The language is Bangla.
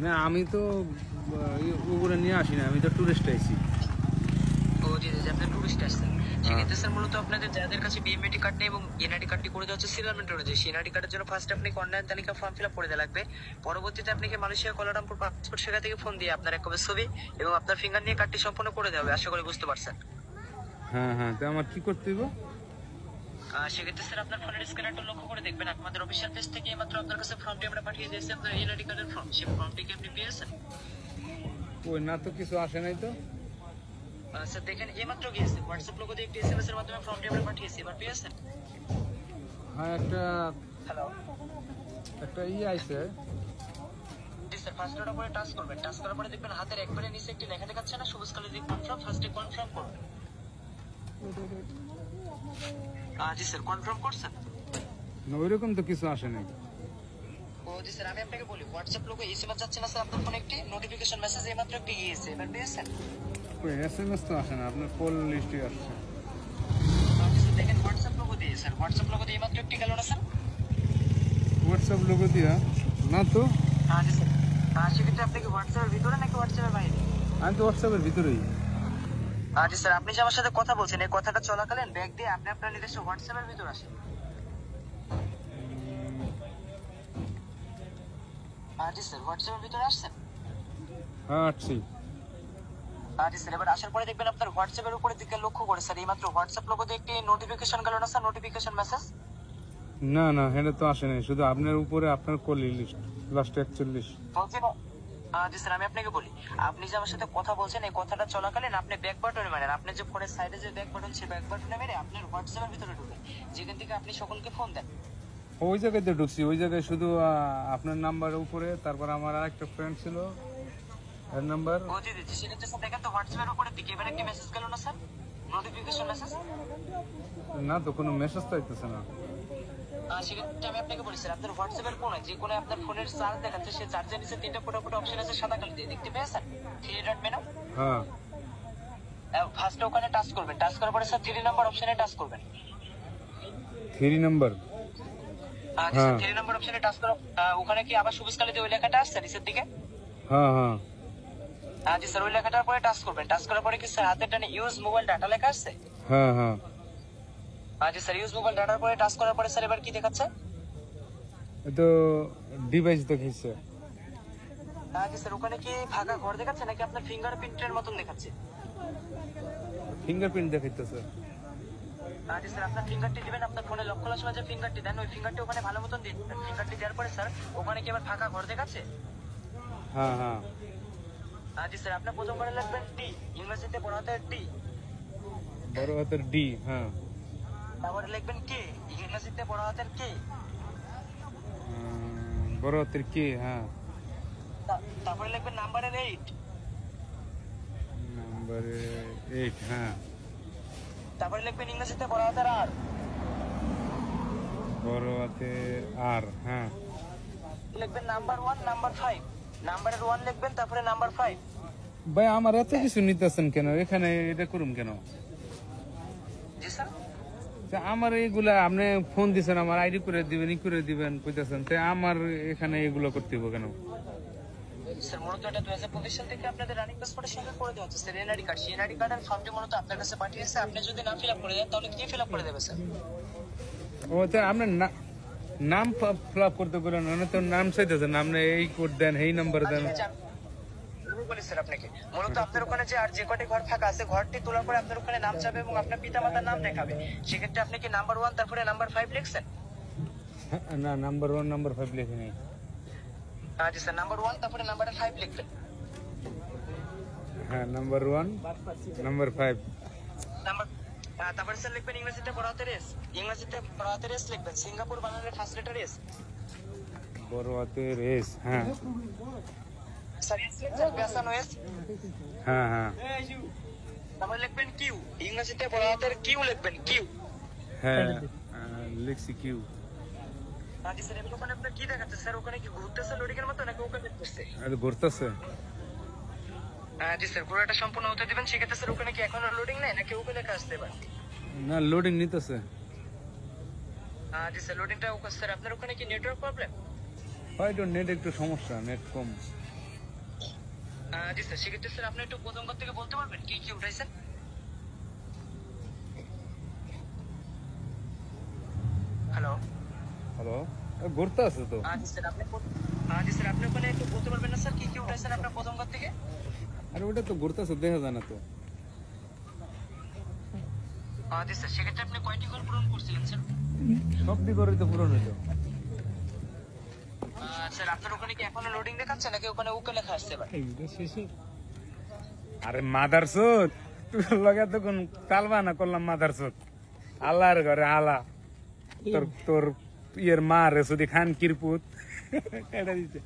না আমি তো ওগুলো নিয়ে আসি না, আমি তো টুরিস্ট আইছি। ও জি জি, আপনি টুরিস্ট আসছেন। সেক্ষেত্রে স্যার মূলত আপনাদের যাদের কাছে বিএমআইডি কার্ড নেই এবং এনআইডি কার্ডটি করে দেওয়া হচ্ছে সিরিয়াল অনুযায়ী, সেই এনআইডি কার্ডের জন্য ফার্স্ট আপনাকে অনলাইন তালিকা ফর্ম ফিল আপ করে দেওয়া লাগবে। পরবর্তীতে আপনাকে মালয়েশিয়া কুয়ালালামপুর পাসপোর্ট সেবা থেকে ফোন দিয়ে আপনার এক কপি ছবি এবং আপনার ফিঙ্গার নিয়ে কার্ডটি সম্পূর্ণ করে দেওয়া হবে। আশা করি বুঝতে পারছেন। হ্যাঁ হ্যাঁ, তো আমার কি করতে হইব? সেক্ষেত্রে স্যার আপনার ফোনের স্ক্যানারটা লক্ষ্য করে দেখবেন, আমাদের অফিসিয়াল পেজ থেকে মাত্র আপনার কাছে ফর্মটি আমরা পাঠিয়ে দিয়েছি, আপনার এনআইডি কার্ডের ফর্ম। সেই ফর্মটি কি আপনি পেয়েছেন? ওই না তো কিছু আসে নাই তো। স্যার দেখেন এইমাত্র গিয়েছে হোয়াটসঅ্যাপ লোগো দিয়ে একটি এসএমএস এর মাধ্যমে ফর্মটি আমরা পাঠিয়েছি, এবার পেয়েছেন? হ্যাঁ হ্যালো, একটা আইছে। জি স্যার, ফার্স্ট ওটার উপরে টাচ করবেন, টাচ করার পরে দেখবেন হাতের একবারে নিচে একটি লেখা দেখাচ্ছে না সবুজ কালার দিয়ে কনফার্ম, ফার্স্টে কনফার্ম করবেন। জি স্যার, কনফার্ম করছেন? না ওইরকম তো কিছু আসে নাই। ও জি স্যার, আমি আপনাকে বলি হোয়াটসঅ্যাপ লোগো এসএমএস যাচ্ছে না স্যার আপনার ফোনে একটি নোটিফিকেশন মেসেজ এইমাত্র একটি গিয়েছে, এবার পেয়েছেন? ওই এসএমএস তো আসে না, আপনার কল লিস্টে আসছে। দেখেন হোয়াটসঅ্যাপ লোগো দিয়ে, স্যার হোয়াটসঅ্যাপ লোগো দিয়ে মাত্র একটি গেল না স্যার? হোয়াটসঅ্যাপ লোগো দিয়া না তো। জি স্যার, সেক্ষেত্রে আপনি কি হোয়াটসঅ্যাপের ভিতরে নাকি হোয়াটসঅ্যাপের বাইরে? আমি তো হোয়াটসঅ্যাপের ভিতরেই। জি স্যার, আপনি যে আমার সাথে কথা বলছেন এই কথাটা চলাকালীন ব্যাগ দিয়ে আপনি আপনার নিজস্ব হোয়াটসঅ্যাপের ভিতর আসেন। জি স্যার, হোয়াটসঅ্যাপের ভিতরে আসছেন? হ্যাঁ আসছি। জি স্যার, এবার আসার পরে দেখবেন আপনার হোয়াটসঅ্যাপের উপরে দিকে লক্ষ্য করে স্যার এইমাত্র হোয়াটসঅ্যাপ লোগো দিয়ে একটি নোটিফিকেশন গেল না স্যার, নোটিফিকেশন মেসেজ? না না, এটা তো আসে নাই, শুধু আপনার উপরে আপনার কল লিস্ট লাস্ট 41। জি স্যার, আমি আপনাকে বলি আপনি যে আমার সাথে কথা বলছেন এই কথাটা চলাকালীন আপনি ব্যাক বাটনে মারেন, আপনি যে ফোনের সাইডে যে ব্যাক বাটন সেই ব্যাক বাটনে মেরে আপনার হোয়াটসঅ্যাপের ভিতরে ঢুকেন, যেখান থেকে আপনি সকলকে ফোন দেন। ওই জায়গায় তো ঢুকছি, ওই জায়গায় শুধু আপনার নাম্বারের উপরে, তারপর আমার আরেকটা ফ্রেন্ড ছিল এর নাম্বার। ও জি জি, সেক্ষেত্রে স্যার দেখেন তো হোয়াটসঅ্যাপের উপরে দিকে এবার একটি মেসেজ গেল না স্যার, নোটিফিকেশন মেসেজ? না তো, কোনো মেসেজ তো আইতেছে না। সেক্ষেত্রে আমি আপনাকে বলি স্যার আপনার হোয়াটসঅ্যাপের কোনায় যে কোনায় আপনার ফোনের চার্জ দেখাচ্ছে সেই চার্জের নিচে তিনটা ফোটাফোটা অপশন আছে সাদা কালি দিয়ে, দেখতে পেয়েছেন? Three dot menu. হ্যাঁ, ফার্স্টে ওখানে টাচ করবেন, টাচ করার পরে স্যার 3 নাম্বার অপশনে টাচ করবেন। 3 নাম্বার। স্যার 3 নাম্বার অপশনে টাচ করা ওখানে কি আবার সবুজ কালি দিয়ে ওই লেখাটা আসছে নিচের দিকে? হ্যাঁ হ্যাঁ। জি স্যার, ওই লেখাটার পরে টাচ করবেন, টাচ করার পরে কি স্যার হাতের ডানে ইউজ মোবাইল ডাটা লেখা আসছে? হ্যাঁ হ্যাঁ। জি স্যার, ইউজ মোবাইল ডাটার পরে টাচ করার পরে স্যার এবার কি দেখাচ্ছে? তো ডিভাইস দেখাইছে। জি স্যার, ওখানে কি ফাঁকা ঘর দেখাচ্ছে নাকি আপনার ফিঙ্গারপ্রিন্টের মতন দেখাচ্ছে? ফিঙ্গারপ্রিন্ট দেখাইতেছে। জি স্যার, আপনার ফিঙ্গারটি দিবেন, আপনার ফোনে লক খোলার সময় যে ফিঙ্গারটি দেন ওই ফিঙ্গারটি ওখানে ভালো মতন দিন। ফিঙ্গারটি দেওয়ার পরে স্যার ওখানে কি আবার ফাঁকা ঘর দেখাচ্ছে? হ্যাঁ হ্যাঁ। জি স্যার, আপনার প্রথম করে লিখবেন টি, ইংরেজিতে বড় হাতের টি। বড় হাতের ডি। হ্যাঁ। তারপরে লিখবেন কে, ইংরেজিতে বড় হাতের কে। বড় হাতের কে। হ্যাঁ। তারপরে লিখবেন নাম্বারের 8। নাম্বারে 8। হ্যাঁ। তারপরে লিখবেন ইংরেজিতে বড় হাতের আর। বড় হাতের আর। হ্যাঁ। লিখবেন নাম্বার 1 নাম্বার 5, নাম্বারের 1 লিখবেন তারপরে নাম্বার 5। ভাই আমার এত কিছু নিতেছেন কেন এখানে, এটা করুন কেন? জি স্যার, আমার এইগুলা আপনি ফোন দিচ্ছেন, আমার আইডি করে দিবেন, ই করে দিবেন কইতেছেন, তাই আমার এখানে এগুলো করতে হবে কেন? স্যার মূলত এটা 2025 সাল থেকে আপনাদের রানিং পাসপোর্টের সঙ্গে করে দেওয়া হচ্ছে স্যার এনআইডি কার্ড, সেই এনআইডি কার্ডের ফর্মটি মূলত আপনার কাছে পাঠিয়েছে, আপনি যদি না ফিল আপ করে দেন তাহলে কি ফিল আপ করে দেবে স্যার? ও তো আপনার নাম ফিল আপ করতে বলেন, তো নাম চাইতেছেন, আপনি এই কোড দেন, এই নাম্বার দেন। আমি বলি স্যার আপনাকে মূলত আপনার ওখানে যে আর যে কটি ঘর ফাঁকা আছে ঘরটি তোলার পরে আপনার ওখানে নাম চাবে এবং আপনার পিতা মাতার নাম দেখাবে, সেক্ষেত্রে আপনি কি নাম্বার 1 তারপরে নাম্বার 5 লিখছেন? না, নাম্বার 1 নাম্বার 5 লিখে নেই। জি স্যার, নাম্বার 1 তারপরে নাম্বার 5 লিখবেন। হ্যাঁ, নাম্বার 1 নাম্বার 5 নাম্বার তারপরে স্যার লিখবেন ইংরেজিতে বড় হাতের এস, ইংরেজিতে বড় হাতের এস লিখবেন, সিঙ্গাপুর বানানের ফার্স্ট লেটার এস। বড় হাতের এস। হ্যাঁ স্যার এস লিখছেন পেছানো এস। হ্যাঁ হ্যাঁ। তারপরে লিখবেন কিউ, ইংরেজিতে বড় হাতের কিউ লিখবেন, কিউ। হ্যাঁ লিখছি কিউ। জি স্যার, এবার ওখানে আপনার কি দেখাচ্ছে স্যার? ওখানে কি ঘুরতেছে লোডিং এর মতো নাকি ওখানে ঘুরতেছে? আরে ঘুরতেছে। জি স্যার, পুরোটা সম্পূর্ণ হতে দিবেন, সেক্ষেত্রে স্যার ওখানে কি এখনো লোডিং নেই নাকি ওখানে লেখা আসতে পারে? না, লোডিং নিতেছে। জি স্যার, লোডিংটা স্যার আপনার ওখানে কি নেটওয়ার্ক প্রবলেম? হয়তো নেট একটু সমস্যা, নেট কম। জি স্যার, সেক্ষেত্রে স্যার আপনি একটু প্রথম ঘর থেকে বলতে পারবেন কি কি উঠাইছেন? হ্যালো। হ্যালো, ঘুরতে আছে তো। জি স্যার, জি স্যার, আপনি ওখানে একটু বলতে পারবেন না স্যার কি কি উঠাইছেন আপনার প্রথম ঘর থেকে? আরে ওটা তো ঘুরতে আছে, দেখা যায় না তো। জি স্যার, সেক্ষেত্রে আপনি কয়টি ঘর পূরণ করছিলেন স্যার? সব দিক করে তো পূরণ হইলো। স্যার আপনার ওখানে কি এখনো লোডিং দেখাচ্ছে নাকি ওখানে ওকে লেখা আসছে এবার? আরে মাদারচোদ, তোর লগে তো কোন তালবানা করলাম মাদারচোদ। আল্লাহর ঘরে আলা, তোর তোর ইয়ের মা রে যদি খান কিরপুত এটা দিতে